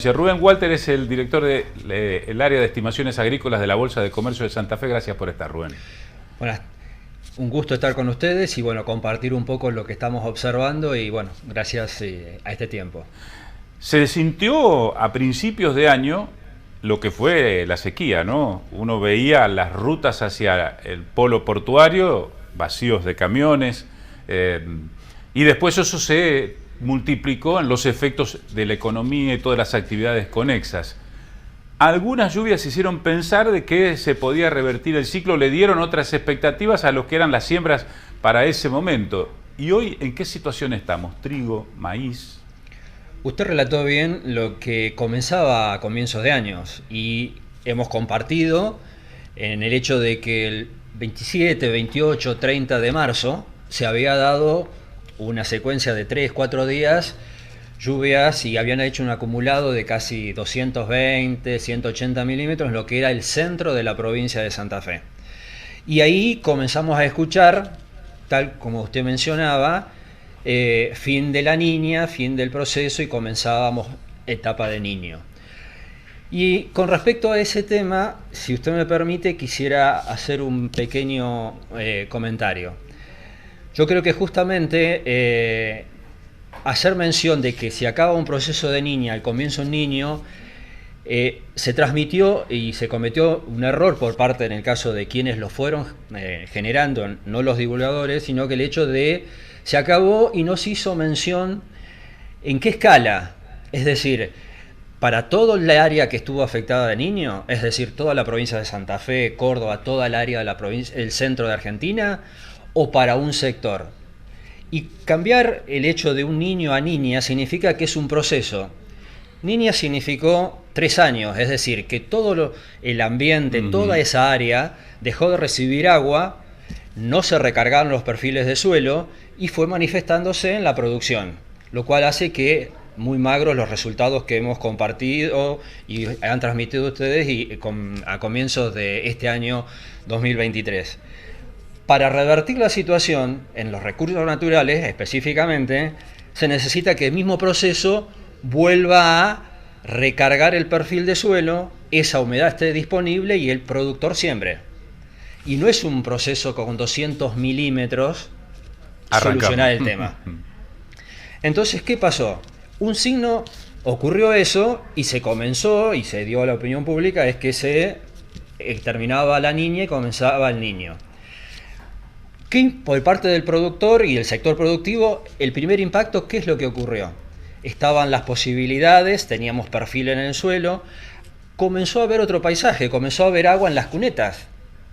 Rubén Walter es el director del área de estimaciones agrícolas de la Bolsa de Comercio de Santa Fe. Gracias por estar, Rubén. Buenas, un gusto estar con ustedes y bueno, compartir un poco lo que estamos observando y bueno, gracias a este tiempo. Se sintió a principios de año lo que fue la sequía, ¿no? Uno veía las rutas hacia el polo portuario vacíos de camiones y después eso se multiplicó en los efectos de la economía y todas las actividades conexas. Algunas lluvias hicieron pensar de que se podía revertir el ciclo, le dieron otras expectativas a los que eran las siembras para ese momento. ¿Y hoy en qué situación estamos? ¿Trigo, maíz? Usted relató bien lo que comenzaba a comienzos de años y hemos compartido en el hecho de que el 27, 28, 30 de marzo se había dado una secuencia de 3, 4 días lluvias y habían hecho un acumulado de casi 220, 180 milímetros en lo que era el centro de la provincia de Santa Fe. Y ahí comenzamos a escuchar, tal como usted mencionaba, fin de la niña, fin del proceso y comenzábamos etapa de niño. Y con respecto a ese tema, si usted me permite, quisiera hacer un pequeño comentario. Yo creo que justamente hacer mención de que se acaba un proceso de niña, al comienzo un niño, se transmitió y se cometió un error por parte, en el caso de quienes lo fueron generando, no los divulgadores, sino que el hecho de se acabó y no se hizo mención en qué escala, es decir, para todo el área que estuvo afectada de niño, es decir, toda la provincia de Santa Fe, Córdoba, toda el área de la provincia, el centro de Argentina, o para un sector. Y cambiar el hecho de un niño a niña significa que es un proceso. Niña significó 3 años, es decir, que todo el ambiente, toda esa área dejó de recibir agua, no se recargaron los perfiles de suelo y fue manifestándose en la producción, lo cual hace que muy magros los resultados que hemos compartido y han transmitido ustedes a comienzos de este año 2023. Para revertir la situación en los recursos naturales específicamente, se necesita que el mismo proceso vuelva a recargar el perfil de suelo, esa humedad esté disponible y el productor siembre. Y no es un proceso con 200 milímetros solucionar el tema. Entonces, ¿qué pasó? Un signo, ocurrió eso y se comenzó y se dio a la opinión pública, es que se terminaba la niña y comenzaba el niño. Por parte del productor y el sector productivo, el primer impacto, ¿qué es lo que ocurrió? Estaban las posibilidades, teníamos perfil en el suelo, comenzó a haber otro paisaje, comenzó a haber agua en las cunetas,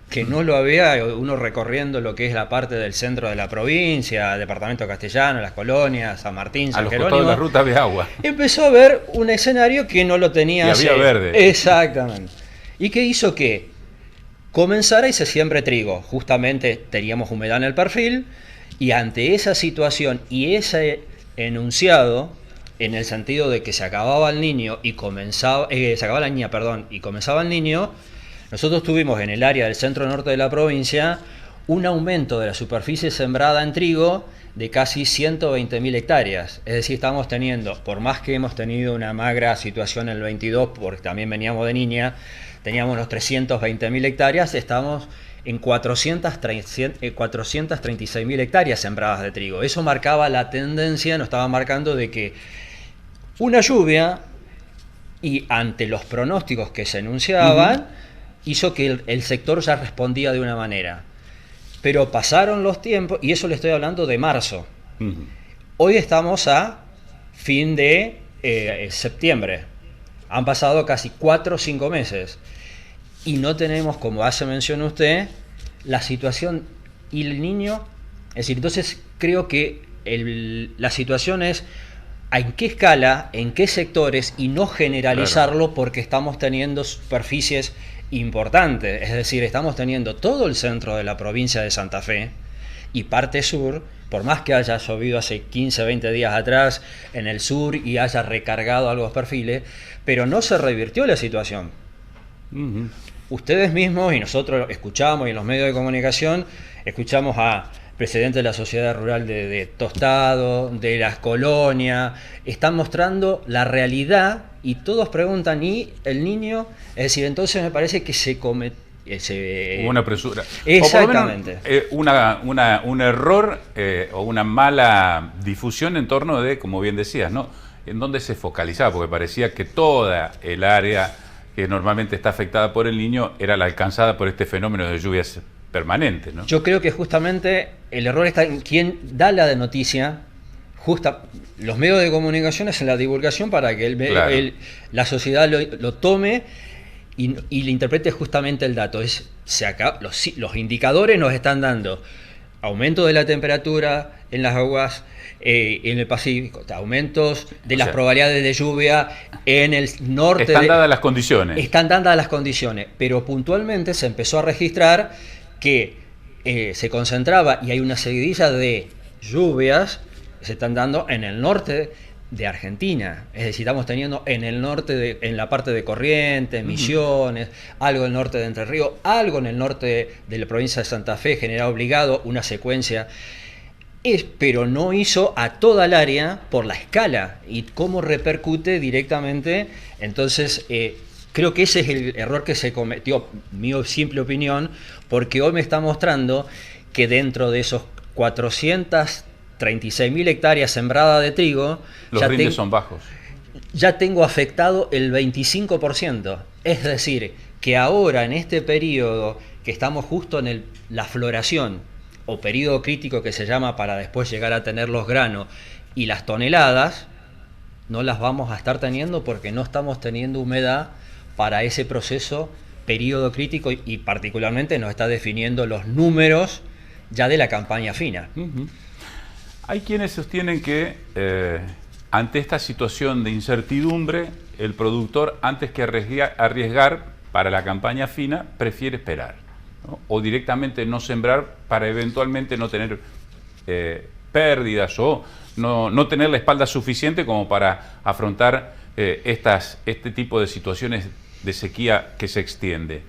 que no lo había uno recorriendo lo que es la parte del centro de la provincia, departamento castellano, las colonias, San Martín, San Jerónimo. A los costados de la ruta había agua. Empezó a haber un escenario que no lo tenía. Y había verde. Exactamente. ¿Y qué hizo que comenzara y se siembre trigo? Justamente teníamos humedad en el perfil y ante esa situación y ese enunciado, en el sentido de que se acababa el niño y comenzaba, se acababa la niña, perdón, y comenzaba el niño, nosotros tuvimos en el área del centro norte de la provincia un aumento de la superficie sembrada en trigo de casi 120.000 hectáreas. Es decir, estamos teniendo, por más que hemos tenido una magra situación en el 22, porque también veníamos de niña, teníamos unos 320.000 hectáreas, estamos en 436.000 hectáreas sembradas de trigo. Eso marcaba la tendencia, nos estaba marcando de que una lluvia, y ante los pronósticos que se enunciaban, hizo que el sector ya respondía de una manera. Pero pasaron los tiempos, y eso le estoy hablando de marzo. Hoy estamos a fin de septiembre. Han pasado casi 4 o 5 meses. Y no tenemos, como hace mención usted, la situación y el niño. Es decir, entonces creo que la situación es en qué escala, en qué sectores, y no generalizarlo, porque estamos teniendo superficies importantes. Es decir, estamos teniendo todo el centro de la provincia de Santa Fe y parte sur, por más que haya llovido hace 15, 20 días atrás en el sur y haya recargado algunos perfiles, pero no se revirtió la situación. Ustedes mismos y nosotros escuchamos, y en los medios de comunicación escuchamos a presidente de la Sociedad Rural de Tostado, de las colonias, están mostrando la realidad y todos preguntan, ¿y el niño? Es decir, entonces me parece que se come... Hubo una presura. Exactamente. O por lo menos, un error o una mala difusión en torno de, como bien decías, ¿no? En dónde se focalizaba, porque parecía que toda el área que normalmente está afectada por el Niño era la alcanzada por este fenómeno de lluvias permanentes, ¿no? Yo creo que justamente el error está en quien da la noticia, los medios de comunicación hacen la divulgación para que Claro. la sociedad lo tome y le interprete justamente el dato. Los indicadores nos están dando aumento de la temperatura en las aguas en el Pacífico, aumentos de las probabilidades de lluvia en el norte. Están dadas las condiciones. Están dadas las condiciones, pero puntualmente se empezó a registrar que se concentraba y hay una seguidilla de lluvias que se están dando en el norte de Argentina. Es decir, estamos teniendo en el norte, en la parte de Corrientes, Misiones, algo en el norte de Entre Ríos, algo en el norte de la provincia de Santa Fe, General Obligado, una secuencia. Pero no hizo a toda el área por la escala y cómo repercute directamente. Entonces, creo que ese es el error que se cometió, mi simple opinión, porque hoy me está mostrando que dentro de esos 436.000 hectáreas sembradas de trigo, los rindes son bajos. Ya tengo afectado el 25%. Es decir, que ahora en este periodo que estamos justo en la floración, o periodo crítico que se llama para después llegar a tener los granos y las toneladas, no las vamos a estar teniendo porque no estamos teniendo humedad para ese proceso, periodo crítico, y particularmente nos está definiendo los números ya de la campaña fina. Hay quienes sostienen que ante esta situación de incertidumbre, el productor, antes que arriesgar para la campaña fina, prefiere esperar, ¿no? O directamente no sembrar para eventualmente no tener pérdidas o no tener la espalda suficiente como para afrontar este tipo de situaciones de sequía que se extiende.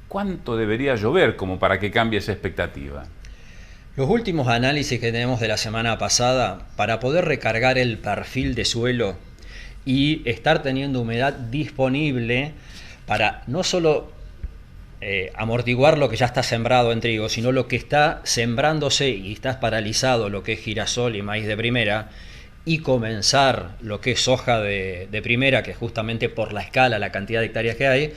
¿Cuánto debería llover como para que cambie esa expectativa? Los últimos análisis que tenemos de la semana pasada, para poder recargar el perfil de suelo y estar teniendo humedad disponible para no solo amortiguar lo que ya está sembrado en trigo, sino lo que está sembrándose y está paralizado, lo que es girasol y maíz de primera, y comenzar lo que es soja de primera, que justamente por la escala, la cantidad de hectáreas que hay,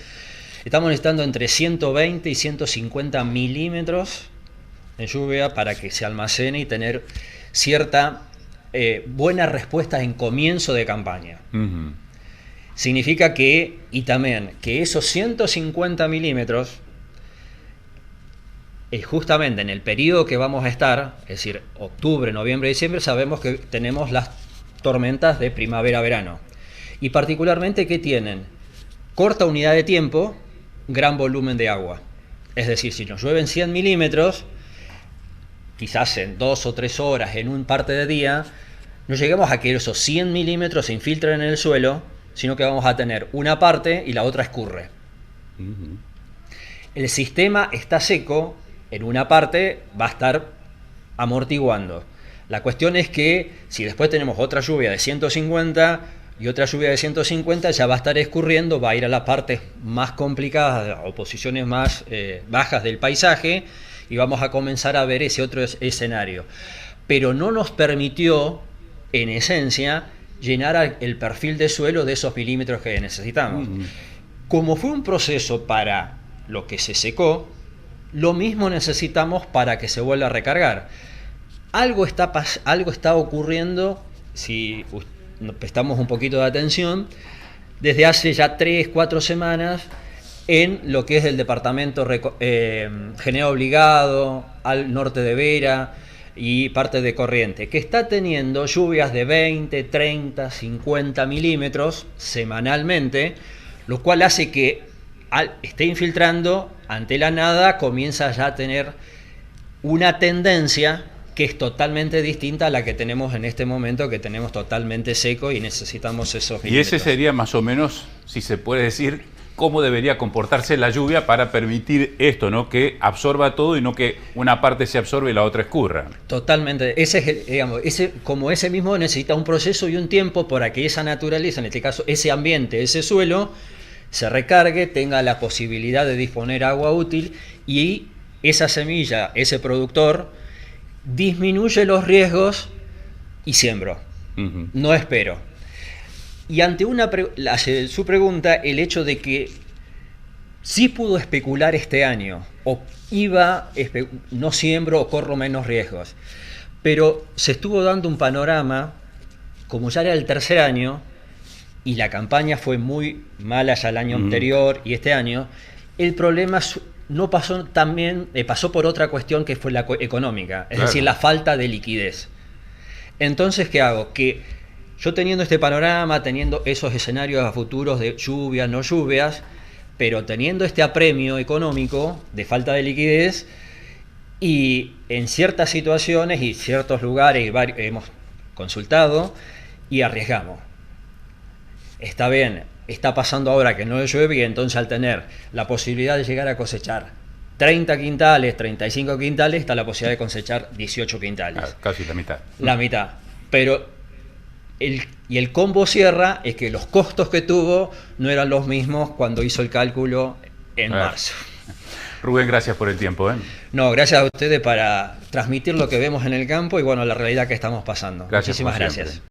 estamos necesitando entre 120 y 150 milímetros de lluvia para que se almacene y tener cierta buena respuesta en comienzo de campaña. Significa que, y también, que esos 150 milímetros, justamente en el periodo que vamos a estar, es decir, octubre, noviembre, diciembre, sabemos que tenemos las tormentas de primavera-verano. Y particularmente que tienen corta unidad de tiempo, gran volumen de agua. Es decir, si nos llueven 100 milímetros, quizás en 2 o 3 horas, en un parte de día, no lleguemos a que esos 100 milímetros se infiltren en el suelo, sino que vamos a tener una parte y la otra escurre. El sistema está seco, en una parte va a estar amortiguando. La cuestión es que si después tenemos otra lluvia de 150 y otra lluvia de 150, ya va a estar escurriendo, va a ir a las partes más complicadas o posiciones más bajas del paisaje y vamos a comenzar a ver ese otro escenario. Pero no nos permitió, en esencia, llenar el perfil de suelo de esos milímetros que necesitamos. Como fue un proceso para lo que se secó, lo mismo necesitamos para que se vuelva a recargar. Algo está ocurriendo, si prestamos un poquito de atención, desde hace ya 3-4 semanas en lo que es el departamento General Obligado, al norte de Vera y parte de Corrientes, que está teniendo lluvias de 20, 30, 50 milímetros semanalmente, lo cual hace que esté infiltrando ante la nada, comienza ya a tener una tendencia que es totalmente distinta a la que tenemos en este momento, que tenemos totalmente seco y necesitamos esos milímetros. Y ese sería más o menos, si se puede decir, cómo debería comportarse la lluvia para permitir esto, ¿no? Que absorba todo y no que una parte se absorbe y la otra escurra. Totalmente. Ese es digamos, como ese mismo necesita un proceso y un tiempo para que esa naturaleza, en este caso ese ambiente, ese suelo, se recargue, tenga la posibilidad de disponer agua útil y esa semilla, ese productor, disminuye los riesgos y siembro. No espero. Y ante su pregunta, el hecho de que sí pudo especular este año, o no siembro o corro menos riesgos, pero se estuvo dando un panorama, como ya era el tercer año, y la campaña fue muy mala ya el año anterior y este año, el problema no pasó también, pasó por otra cuestión que fue la económica, es decir, la falta de liquidez. Entonces, ¿qué hago? Que yo teniendo este panorama, teniendo esos escenarios a futuros de lluvias, no lluvias, pero teniendo este apremio económico de falta de liquidez, y en ciertas situaciones y ciertos lugares hemos consultado y arriesgamos. Está bien, está pasando ahora que no llueve y entonces al tener la posibilidad de llegar a cosechar 30 quintales, 35 quintales, está la posibilidad de cosechar 18 quintales. Casi la mitad. La mitad. Pero el combo cierra es que los costos que tuvo no eran los mismos cuando hizo el cálculo en marzo. Rubén, gracias por el tiempo. No, gracias a ustedes para transmitir lo que vemos en el campo y bueno, la realidad que estamos pasando. Gracias, muchísimas gracias.